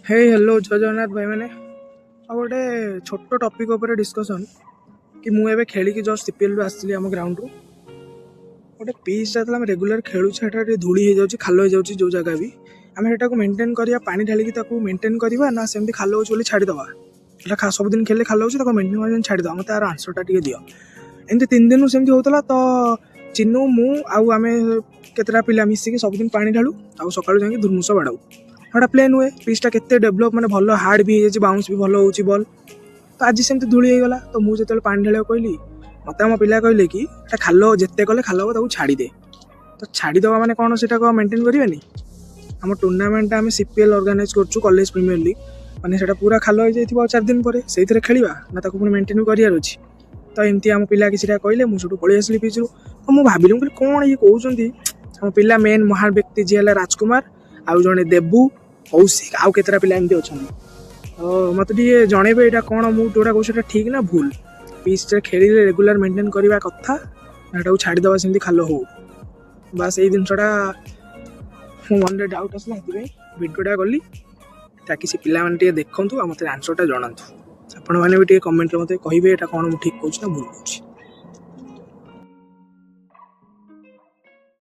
हे hello जय जगन्नाथ भाई मैंने आ गोटे छोट टपिक उपर डिस्कसन कि मुझे खेलिकी जस्ट सीपीएल आसती आम ग्राउंड रू गोटे पिच जो रेगुलर खेलुचे धूली हो जाए खाल हो जाए जो जगह भी आम से मेंटेन करवा पानी ढालिकी मेंटेन करवा ना सेमती खाल हो छाड़ीदवा एटा सबुदिन खेले खाल हो मेंटेन कर छाड़ीदवा मत यार आंसरटा टे दियो एमती 3 दिन सेमती होता तो चिन्नू मु आम केतटा पिला मिसिकी सबुदिन पानी ढालू आ सकाळु जाके धुर्मुस बाड़ाऊ गोटा प्लेन हुए पिचटा केते डेभलप मैंने भल हार्ड भी हो बाउंस भी भल हो बल तो आज सेमती धूली होगला तो मुझे जो पानी ढाल कहली मत आम पिला कहले कि खाल जिते कले खाल हम छाड़ी दे तो छाड़ीदवा मैंने कौन से मेंटेन करवानी आम टूर्नामेंट आम सीपीएल ऑर्गेनाइज करूँ कॉलेज प्रीमियर लीग मैंने से पूरा खाल हो जाए 4 दिन पर से खेलवा ना पुणी मेंटेन करार अच्छी तो एमती आम पिला कि कहले मुझे पलि आसली पिचरू तो मुझे भाविली कौन ये कहते आम पिला मेन महान व्यक्ति जी है राजकुमार आउ जड़े देबू कौशिक आउ केतरा पिला एमती अच्छा तो मत जनइबे यहाँ कौन मुझे जोड़ा कौन ठीक ना भूल पिच खेल रेगुलर मेंटेन करवा कथा ना छाड़ीदवा सेमती खाल हो बस यही जिनसा मो मन डाउट आसला भिडियोटा गली ताकि से पिला माने देखु मत आंसरटा जनातु आपण मैंने भी कमेंट मत कहे कौन मुझे ठीक कहूँ ना भूल कहूँ।